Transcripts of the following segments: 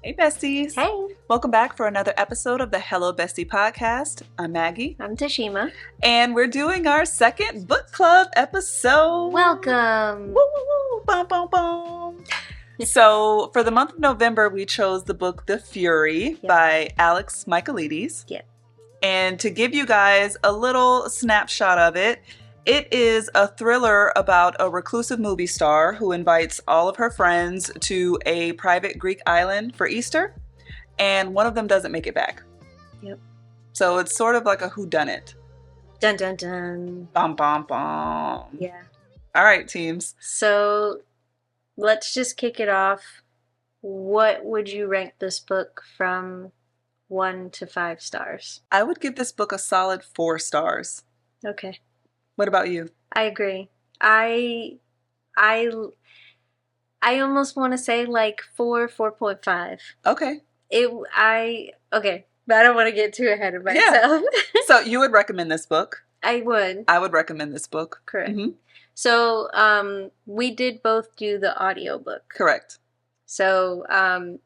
Hey, besties. Hey, Welcome back for another episode of the Hello Bestie podcast. I'm Maggie, I'm Tashima. and we're doing our second book club episode. Welcome. Woo, woo, woo. Bum, bum, bum. So, for the month of November, we chose the book The Fury by Alex Michaelides. Yep. And to give you guys a little snapshot of it, it is a thriller about a reclusive movie star who invites all of her friends to a private Greek island for Easter, and one of them doesn't make it back. Yep. So it's sort of like a whodunit. Dun dun dun. Bum, bum, bum. Yeah. All right, teams. So let's just kick it off. What would you rank this book from 1 to 5 stars? I would give this book a solid 4 stars. Okay. What about you? I agree. I almost want to say like 4.5. Okay. Okay, but I don't want to get too ahead of myself. Yeah. So you would recommend this book? I would. I would recommend this book. Correct. Mm-hmm. So, we did both do the audiobook. Correct. So,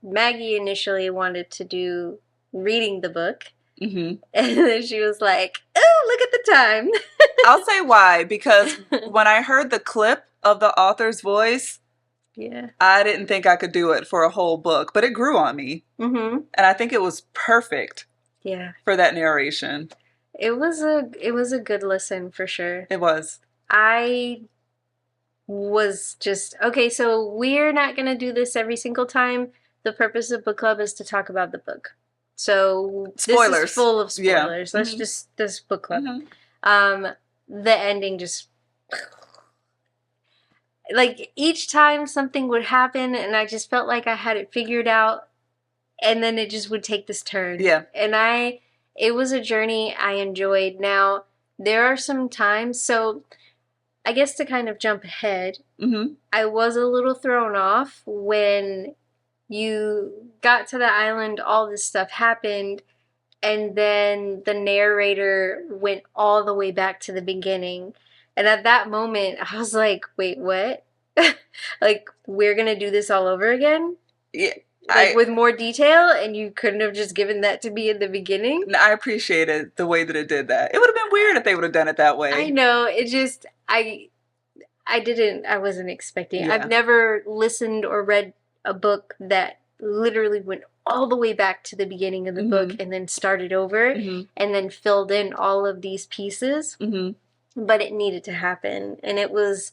Maggie initially wanted to do reading the book. Mm-hmm. And then she was like, oh, look at the time. I'll say why, because when I heard the clip of the author's voice, yeah, I didn't think I could do it for a whole book, but it grew on me. Mm-hmm. And I think it was perfect. Yeah. For that narration. It was a good listen for sure. It was. I was just, okay, so we're not going to do this every single time. The purpose of book club is to talk about the book. So spoilers. This is full of spoilers. Yeah. Let's just, this book club. Mm-hmm. The ending just, like each time something would happen and I just felt like I had it figured out, and then it just would take this turn. Yeah. And it was a journey I enjoyed. Now, there are some times, so I guess to kind of jump ahead, mm-hmm. I was a little thrown off when you got to the island, all this stuff happened, and then the narrator went all the way back to the beginning. And at that moment, I was like, wait, what? Like, we're going to do this all over again? Yeah. Like, with more detail, and you couldn't have just given that to me in the beginning? I appreciated the way that it did that. It would have been weird if they would have done it that way. I know. It just, I wasn't expecting. Yeah. I've never listened or read a book that literally went all the way back to the beginning of the book and then started over and then filled in all of these pieces. But it needed to happen, and it was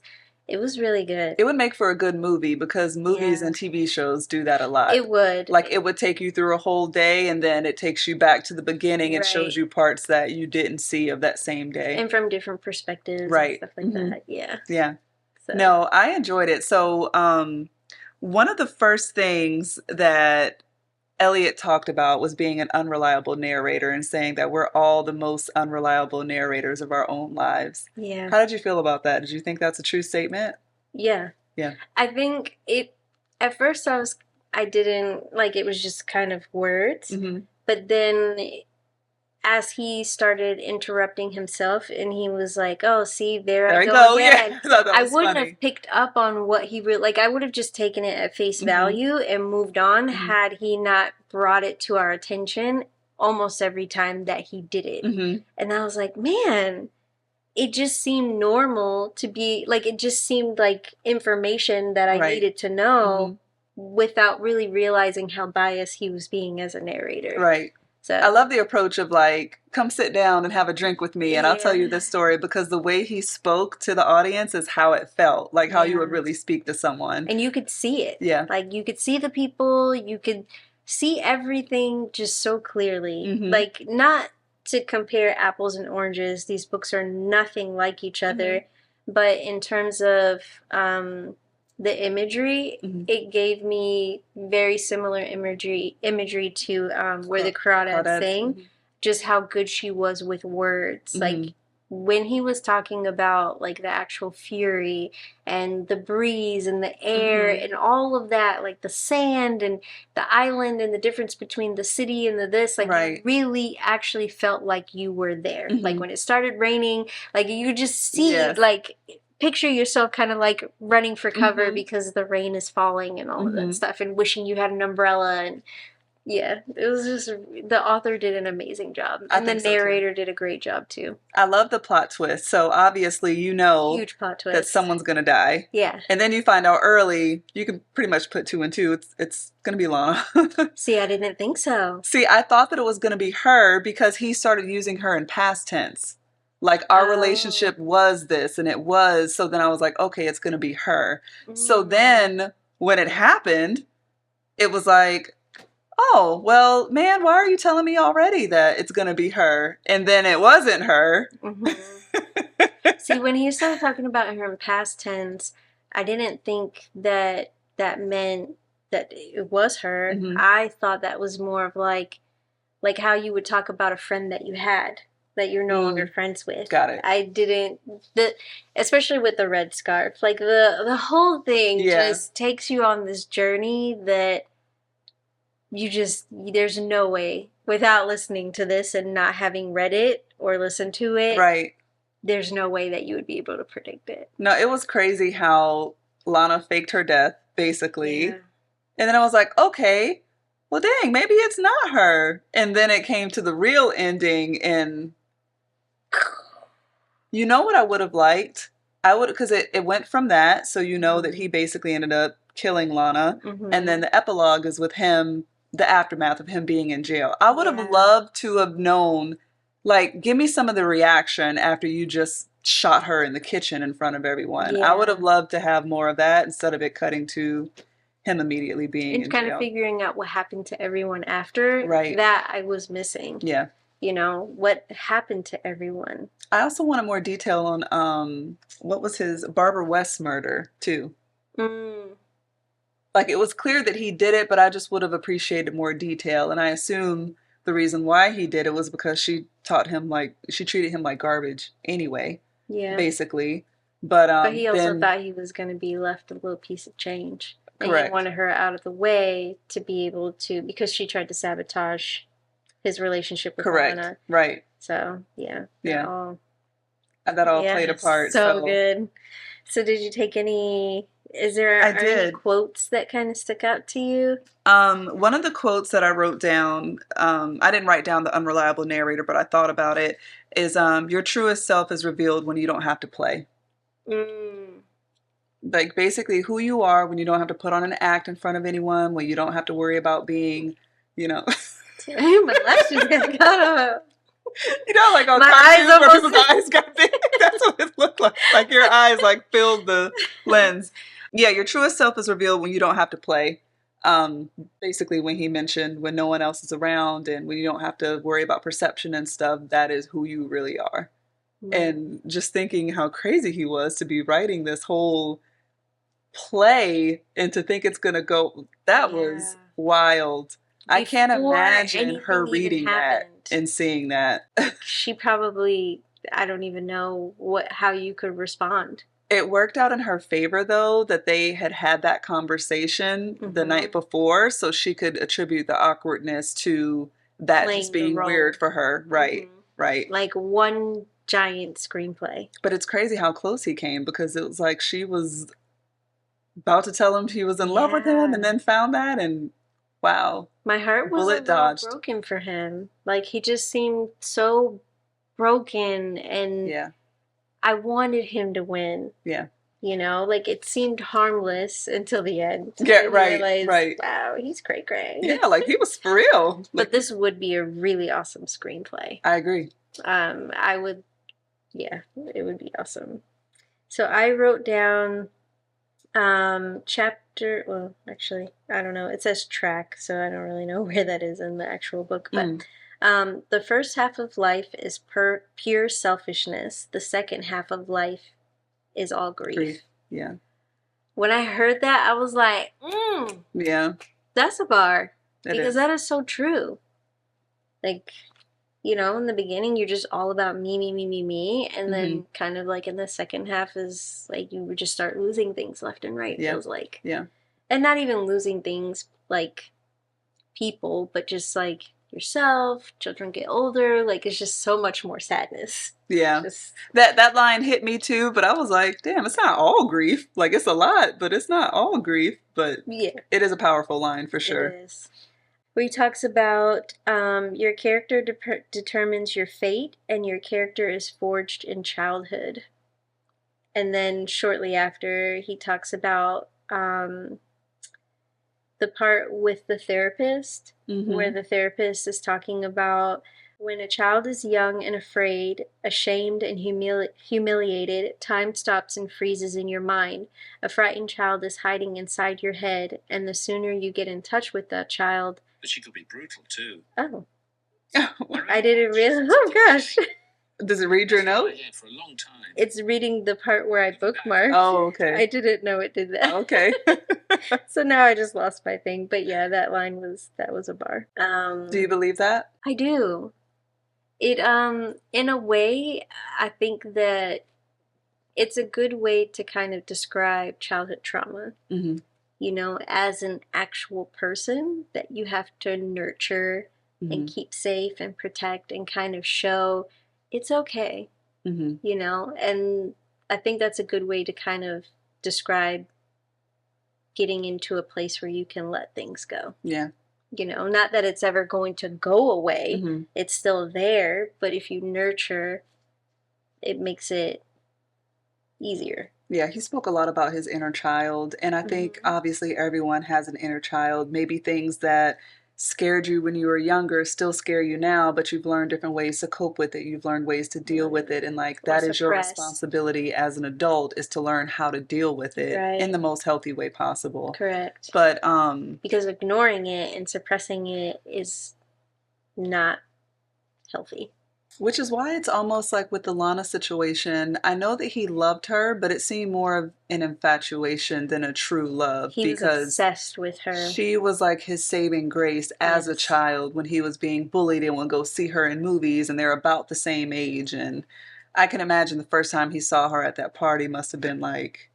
really good. It would make for a good movie, because movies and TV shows do that a lot. It would. Like, it would take you through a whole day, and then it takes you back to the beginning and shows you parts that you didn't see of that same day. And from different perspectives and stuff like that. Yeah. Yeah. So. No, I enjoyed it. So, one of the first things that Elliot talked about was being an unreliable narrator and saying that we're all the most unreliable narrators of our own lives. Yeah. How did you feel about that? Did you think that's a true statement? Yeah. Yeah. I think at first I didn't, like, it was just kind of words. But then as he started interrupting himself and he was like, oh, see, there I go again. Yeah. I wouldn't have picked up on what he really, like, I would have just taken it at face value and moved on had he not brought it to our attention almost every time that he did it. And I was like, man, it just seemed normal to be, like, it just seemed like information that I needed to know without really realizing how biased he was being as a narrator. Right. So I love the approach of, like, come sit down and have a drink with me and I'll tell you this story, because the way he spoke to the audience is how it felt, like how you would really speak to someone. And you could see it. Yeah. Like, you could see the people, you could see everything just so clearly. Like, not to compare apples and oranges, these books are nothing like each other, but in terms of the imagery, it gave me very similar imagery to Where the Crawdads Sing, just how good she was with words. Like, when he was talking about, like, the actual fury and the breeze and the air and all of that, like the sand and the island and the difference between the city and the this, like, you really actually felt like you were there. Like, when it started raining, like, you just see, like, picture yourself kind of like running for cover because the rain is falling and all of that stuff, and wishing you had an umbrella. And yeah, it was just, the author did an amazing job, and the narrator did a great job too. I love the plot twist. So obviously, you know, huge plot twist, that someone's gonna die. Yeah, and then you find out early. You can pretty much put 2 and 2. It's gonna be Lana. See, I didn't think so. See, I thought that it was gonna be her because he started using her in past tense. Like, our relationship was this, and it was. So then I was like, okay, it's gonna be her. So then when it happened, it was like, oh, well, man, why are you telling me already that it's going to be her? And then it wasn't her. See, when he started talking about her in past tense, I didn't think that that meant that it was her. I thought that was more of like how you would talk about a friend that you had that you're no longer friends with. Got it. I didn't, especially with the red scarf, like the whole thing just takes you on this journey that there's no way, without listening to this and not having read it or listened to it, right, there's no way that you would be able to predict it. No, it was crazy how Lana faked her death, basically. Yeah. And then I was like, okay, well, dang, maybe it's not her. And then it came to the real ending, and you know what I would have liked? Because it went from that, so you know that he basically ended up killing Lana, and then the epilogue is with him, the aftermath of him being in jail. I would have loved to have known, like, give me some of the reaction after you just shot her in the kitchen in front of everyone. I would have loved to have more of that instead of it cutting to him immediately being in jail. Kind of figuring out what happened to everyone after. Right. That I was missing. Yeah. You know, what happened to everyone. I also wanted more detail on what was his Barbara West murder, too. Like, it was clear that he did it, but I just would have appreciated more detail. And I assume the reason why he did it was because she treated him like garbage anyway. Yeah. Basically. But he also thought he was going to be left a little piece of change. Correct. And he wanted her out of the way to be able to, because she tried to sabotage his relationship with Lana. Right. So, yeah. Yeah. That all played a part. So good. So did you take any... Is there any quotes that kind of stick out to you? One of the quotes that I wrote down, I didn't write down the unreliable narrator, but I thought about it, is your truest self is revealed when you don't have to play. Like, basically who you are when you don't have to put on an act in front of anyone, when you don't have to worry about being, you know. My lashes got cut off. You know, like on cartoons where people's eyes got big. That's what it looked like. Like, your eyes like filled the lens. Yeah, your truest self is revealed when you don't have to play. Basically, when he mentioned when no one else is around and when you don't have to worry about perception and stuff, that is who you really are. And just thinking how crazy he was to be writing this whole play and to think it's going to go, that was wild. I can't imagine her reading that and seeing that. She probably, I don't even know how you could respond. It worked out in her favor, though, that they had that conversation the night before, so she could attribute the awkwardness to that just being weird for her. Right, right. Like one giant screenplay. But it's crazy how close he came, because it was like she was about to tell him she was in love with him and then found that, and wow. My heart was a little broken for him. Like, he just seemed so broken, and I wanted him to win. Yeah. You know, like, it seemed harmless until the end. Yeah, right, right. Wow, he's cray-cray. Yeah, like, he was for real. But this would be a really awesome screenplay. I agree. It would be awesome. So I wrote down chapter, well, actually, I don't know. It says track, so I don't really know where that is in the actual book, but the first half of life is pure selfishness. The second half of life is all grief. Yeah. When I heard that, I was like, yeah, that's a bar. Because that is so true. Like, you know, in the beginning, you're just all about me, me, me, me, me. And then kind of like in the second half is like you would just start losing things left and right, feels like. Yeah. And not even losing things like people, but just like yourself, children get older, like it's just so much more sadness. Yeah. Just, that line hit me too, but I was like, damn, it's not all grief. Like, it's a lot, but it's not all grief. But yeah, it is a powerful line for sure. it is. Where he talks about your character determines your fate, and your character is forged in childhood. And then shortly after, he talks about the part with the therapist, where the therapist is talking about when a child is young and afraid, ashamed and humiliated, time stops and freezes in your mind. A frightened child is hiding inside your head, and the sooner you get in touch with that child... But she could be brutal too. Oh. I didn't realize... Oh, gosh. Does it read your note? For a long time. It's reading the part where I bookmarked. Oh, okay. I didn't know it did that. Okay. So now I just lost my thing. But yeah, that was a bar. Do you believe that? I do. It in a way, I think that it's a good way to kind of describe childhood trauma. Mm-hmm. You know, as an actual person that you have to nurture and keep safe and protect and kind of show it's okay. You know, and I think that's a good way to kind of describe getting into a place where you can let things go. Yeah. You know, not that it's ever going to go away. It's still there, but if you nurture, it makes it easier. Yeah, he spoke a lot about his inner child, and I think obviously everyone has an inner child. Maybe things that scared you when you were younger still scare you now, but you've learned different ways to cope with it. You've learned ways to deal with it, and like that is your responsibility as an adult, is to learn how to deal with it in the most healthy way possible. Correct. But because ignoring it and suppressing it is not healthy. Which is why it's almost like with the Lana situation, I know that he loved her, but it seemed more of an infatuation than a true love. He was obsessed with her. She was like his saving grace as a child when he was being bullied and would go see her in movies, and they're about the same age. And I can imagine the first time he saw her at that party must have been like...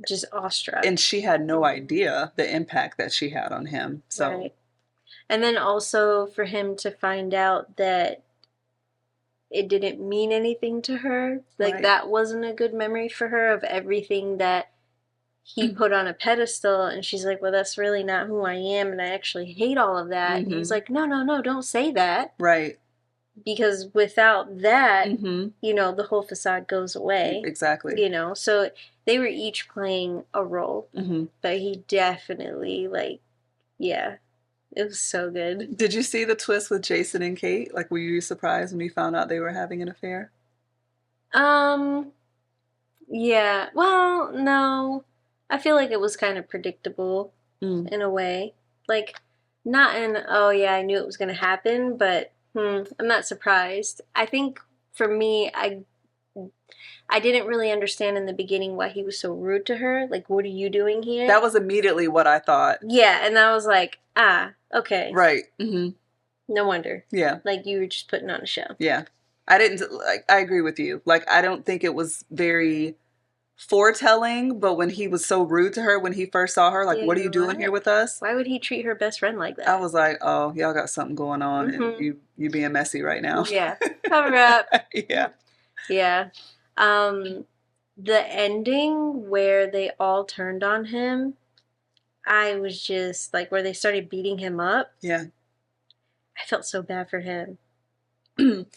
just awestruck. And she had no idea the impact that she had on him. So. Right. And then also for him to find out that it didn't mean anything to her. Like, that wasn't a good memory for her of everything that he put on a pedestal. And she's like, well, that's really not who I am. And I actually hate all of that. And he's like, no, don't say that. Right. Because without that, you know, the whole facade goes away. Exactly. You know, so they were each playing a role. But he definitely, like, yeah. It was so good. Did you see the twist with Jason and Kate? Like, were you surprised when you found out they were having an affair? Yeah. Well, no. I feel like it was kind of predictable in a way. Like, not in, oh yeah, I knew it was going to happen, but I'm not surprised. I think for me, I didn't really understand in the beginning why he was so rude to her. Like, what are you doing here? That was immediately what I thought. Yeah, and I was like, okay. Right. No wonder. Yeah. Like, you were just putting on a show. Yeah. I agree with you. Like, I don't think it was very foretelling, but when he was so rude to her when he first saw her, like, what are you doing here with us? Why would he treat her best friend like that? I was like, oh, y'all got something going on, and you being messy right now. Yeah. Cover up. Yeah. Yeah. The ending where they all turned on him, I was just like, where they started beating him up. Yeah. I felt so bad for him.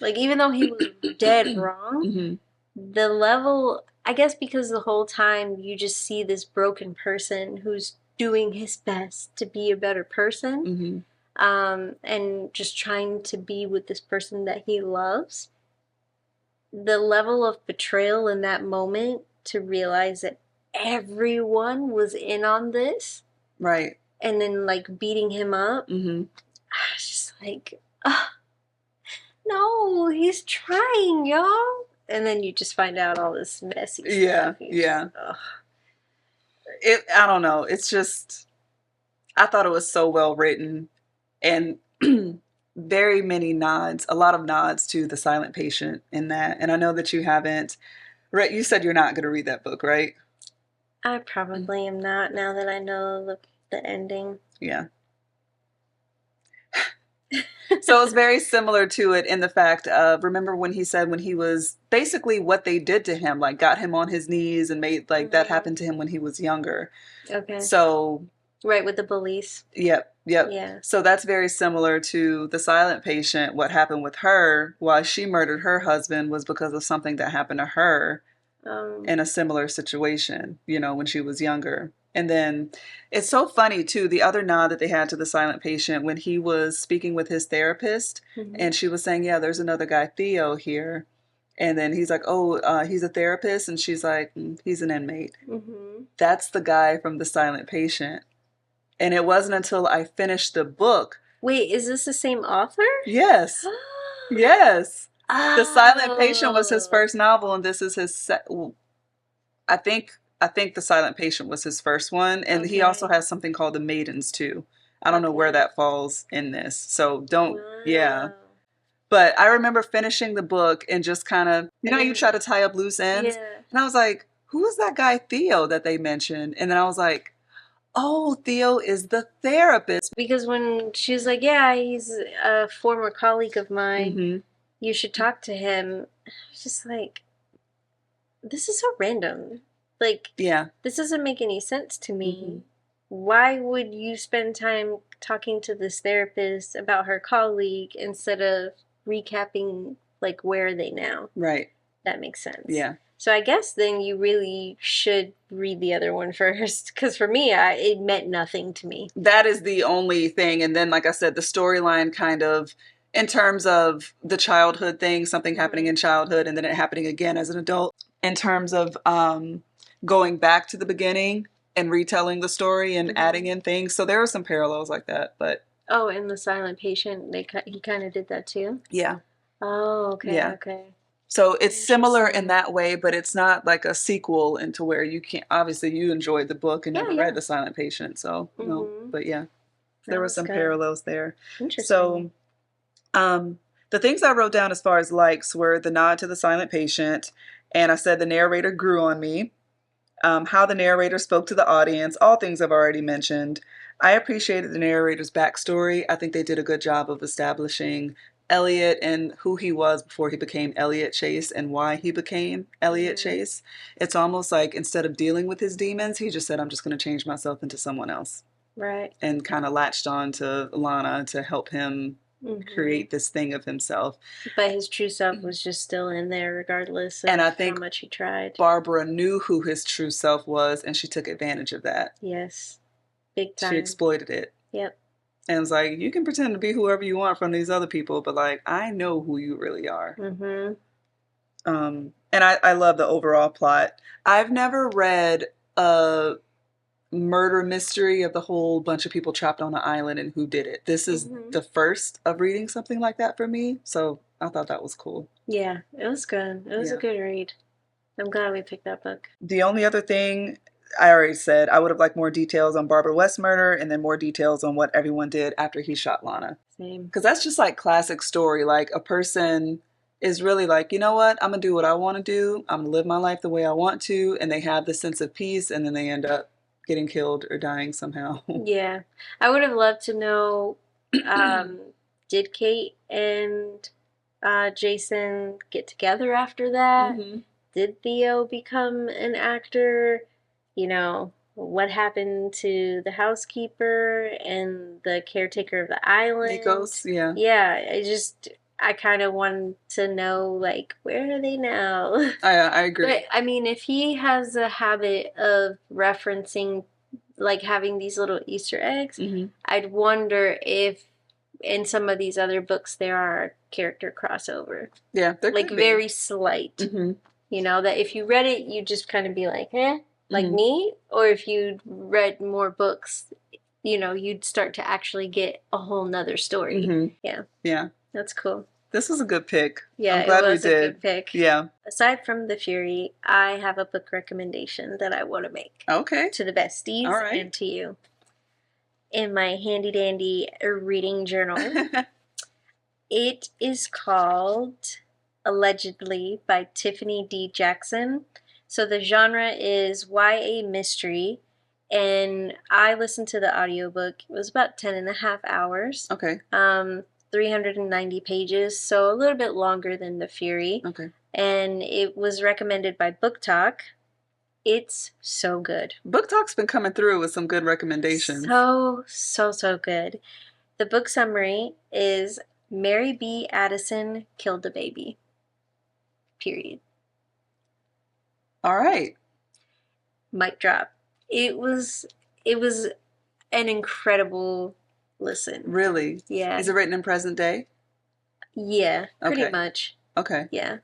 Like, even though he was dead wrong, the level, I guess because the whole time you just see this broken person who's doing his best to be a better person, and just trying to be with this person that he loves. The level of betrayal in that moment to realize that everyone was in on this. Right. And then, like, beating him up. I was just like, no, he's trying, y'all. And then you just find out all this messy stuff. Yeah. I don't know. It's just, I thought it was so well written, and very many nods, a lot of nods to The Silent Patient in that. And I know that you haven't read, you said you're not going to read that book, right? I probably am not, now that I know the ending. Yeah. So it's very similar to it in the fact of, remember when he said when he was basically what they did to him, like got him on his knees and made like that happened to him when he was younger. Okay. So right, with the bullies. Yep. Yeah. So that's very similar to the silent patient. What happened with her, why she murdered her husband, was because of something that happened to her in a similar situation, you know, when she was younger. And then it's so funny too, the other nod that they had to the silent patient when he was speaking with his therapist and she was saying, yeah, there's another guy, Theo, here. And then he's like, oh, he's a therapist. And she's like, he's an inmate. That's the guy from the silent patient. And it wasn't until I finished the book. Wait, is this the same author? Yes. Yes. Oh. The Silent Patient was his first novel, and this is his I think The Silent Patient was his first one, and he also has something called The Maidens too. I don't know where that falls in this. So don't yeah. But I remember finishing the book and just kind of, you know, you try to tie up loose ends. Yeah. And I was like, who is that guy Theo that they mentioned? And then I was like, oh, Theo is the therapist. Because when she was like, yeah, he's a former colleague of mine, you should talk to him. I was just like, this is so random. Like, yeah, this doesn't make any sense to me. Why would you spend time talking to this therapist about her colleague instead of recapping, like, where are they now? Right. That makes sense. Yeah. So I guess then you really should read the other one first, because for me, it meant nothing to me. That is the only thing. And then, like I said, the storyline kind of, in terms of the childhood thing, something happening in childhood and then it happening again as an adult, in terms of going back to the beginning and retelling the story and adding in things. So there are some parallels like that. But oh, in The Silent Patient, he kind of did that too? Yeah. Oh, okay, Yeah. okay. So it's similar in that way, but it's not like a sequel into where you can't, obviously you enjoyed the book and never read The Silent Patient. So, no, but yeah, there were some parallels there. Interesting. So, the things I wrote down as far as likes were the nod to The Silent Patient. And I said the narrator grew on me. How the narrator spoke to the audience, all things I've already mentioned. I appreciated the narrator's backstory. I think they did a good job of establishing Elliot and who he was before he became Elliot Chase and why he became Elliot Chase. It's almost like instead of dealing with his demons, he just said, I'm just going to change myself into someone else. Right. And kind of latched on to Lana to help him create this thing of himself. But his true self was just still in there regardless of and I think how much he tried. Barbara knew who his true self was and she took advantage of that. Yes. Big time. She exploited it. Yep. And it's like, you can pretend to be whoever you want from these other people, but like, I know who you really are. And I love the overall plot. I've never read a murder mystery of the whole bunch of people trapped on an island and who did it. This is the first of reading something like that for me. So I thought that was cool. Yeah, it was good. It was a good read. I'm glad we picked that book. The only other thing I already said, I would have liked more details on Barbara West's murder and then more details on what everyone did after he shot Lana. Same. Because that's just like classic story. Like a person is really like, you know what? I'm going to do what I want to do. I'm going to live my life the way I want to. And they have this sense of peace and then they end up getting killed or dying somehow. Yeah. I would have loved to know, did Kate and Jason get together after that? Did Theo become an actor? You know, what happened to the housekeeper and the caretaker of the island? Nikos, yeah. Yeah, I kind of wanted to know, like, where are they now? I agree. But, I mean, if he has a habit of referencing, like, having these little Easter eggs, I'd wonder if in some of these other books there are character crossover. Yeah, there like, could be. very slight. You know, that if you read it, you'd just kind of be like, eh? Like me, or if you'd read more books, you know, you'd start to actually get a whole nother story. Yeah. That's cool. This was a good pick. Yeah, I'm glad it was we did. a good pick. Yeah. Aside from The Fury, I have a book recommendation that I want to make. Okay. To the besties and to you. In my handy dandy reading journal. It is called Allegedly by Tiffany D. Jackson. So the genre is YA mystery, and I listened to the audiobook. It was about 10 and a half hours. Okay. The 390 pages, so a little bit longer than The Fury. Okay. And it was recommended by Book Talk. It's so good. Book Talk's been coming through with some good recommendations. So good. The book summary is Mary B. Addison killed a baby. Period. All right. Mic drop. It was an incredible listen. Really? Yeah. Is it written in present day? Yeah, pretty Okay. much. Okay. Yeah.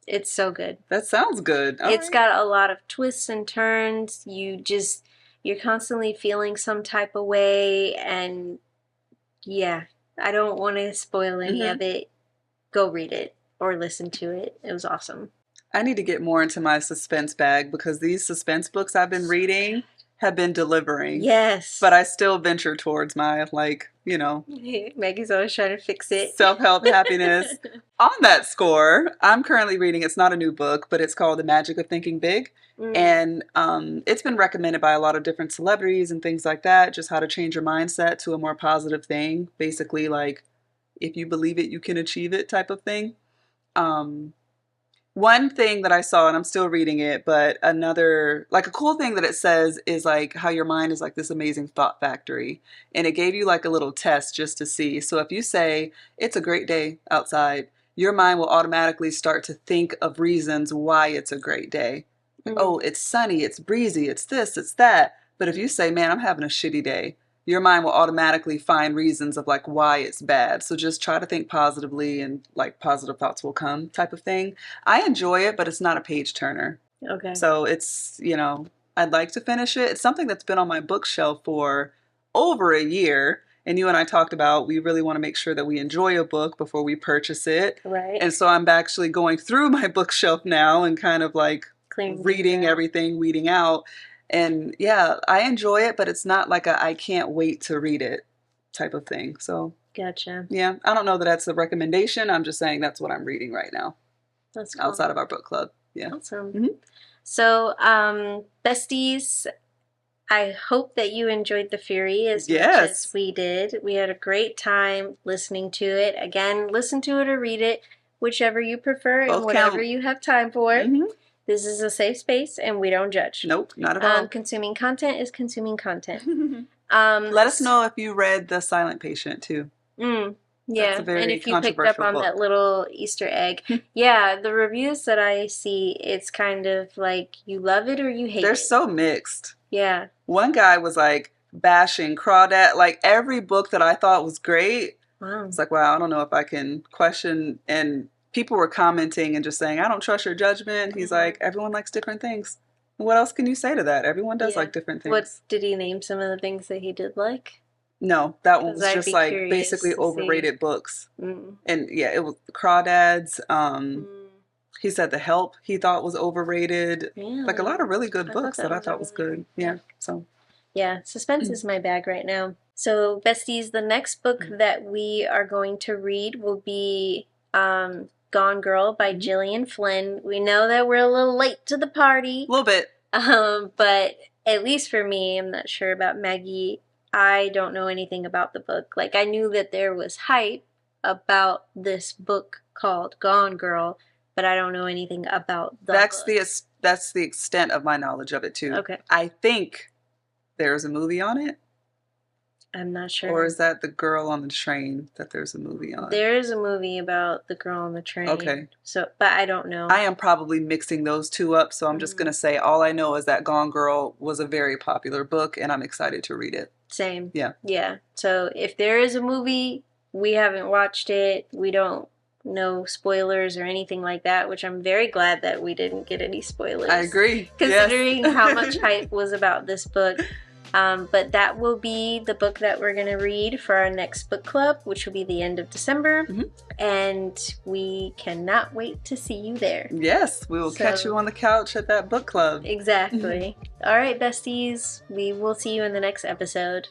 It's so good. That sounds good. All It's right. got a lot of twists and turns. You're constantly feeling some type of way, and yeah, I don't want to spoil any of it. Go read it or listen to it. It was awesome. I need to get more into my suspense bag because these suspense books I've been reading have been delivering. Yes. But I still venture towards my, Maggie's always trying to fix it. self-help happiness. On that score, I'm currently reading, it's not a new book, but it's called The Magic of Thinking Big. And it's been recommended by a lot of different celebrities and things like that, just how to change your mindset to a more positive thing. Basically, like, if you believe it, you can achieve it type of thing. One thing that I saw, and I'm still reading it, but another, like a cool thing that it says is like how your mind is like this amazing thought factory. And it gave you like a little test just to see. So if you say, it's a great day outside, your mind will automatically start to think of reasons why it's a great day. Oh, it's sunny, it's breezy, it's this, it's that. But if you say, man, I'm having a shitty day, your mind will automatically find reasons of like why it's bad. So just try to think positively and like positive thoughts will come type of thing. I enjoy it, but it's not a page turner. Okay. So it's, I'd like to finish it. It's something that's been on my bookshelf for over a year. And you and I talked about, we really want to make sure that we enjoy a book before we purchase it. Right. And so I'm actually going through my bookshelf now and kind of like reading everything, weeding out. And yeah, I enjoy it, but it's not like I can't wait to read it type of thing. So gotcha. Yeah, I don't know that that's a recommendation. I'm just saying that's what I'm reading right now. That's cool. Outside of our book club. Yeah. Awesome. So, besties, I hope that you enjoyed The Fury as much as we did. We had a great time listening to it. Again, listen to it or read it, whichever you prefer and whatever you have time for. This is a safe space, and we don't judge. Nope, not at all. Consuming content is consuming content. Let us know if you read The Silent Patient, too. Yeah, and if you picked up on that little Easter egg. Yeah, the reviews that I see, it's kind of like you love it or you hate it. They're so mixed. Yeah. One guy was like bashing Crawdad. Like every book that I thought was great. Wow. It's like, wow, I don't know if I can question. And people were commenting and just saying, I don't trust your judgment. He's like, everyone likes different things. What else can you say to that? Everyone does like different things. What did he name some of the things that he did like? No, that one was just like basically overrated books. And yeah, it was Crawdads. He said The Help he thought was overrated. Yeah. Like a lot of really good books that I thought was good. Yeah. So yeah, suspense is my bag right now. So besties, the next book that we are going to read will be Gone Girl by Gillian Flynn. We know that we're a little late to the party. A little bit. But at least for me, I'm not sure about Maggie, I don't know anything about the book. Like, I knew that there was hype about this book called Gone Girl, but I don't know anything about the book. That's the extent of my knowledge of it, too. Okay. I think there's a movie on it. I'm not sure. Or is that The Girl on the Train that there's a movie on? There is a movie about the girl on the train. Okay. So, but I don't know. I am probably mixing those two up, so I'm just going to say all I know is that Gone Girl was a very popular book, and I'm excited to read it. Same. Yeah. Yeah. So if there is a movie, we haven't watched it. We don't know spoilers or anything like that, which I'm very glad that we didn't get any spoilers. I agree. Considering how much hype was about this book. But that will be the book that we're going to read for our next book club, which will be the end of December. And we cannot wait to see you there. Yes, we will catch you on the couch at that book club. Exactly. All right, besties. We will see you in the next episode.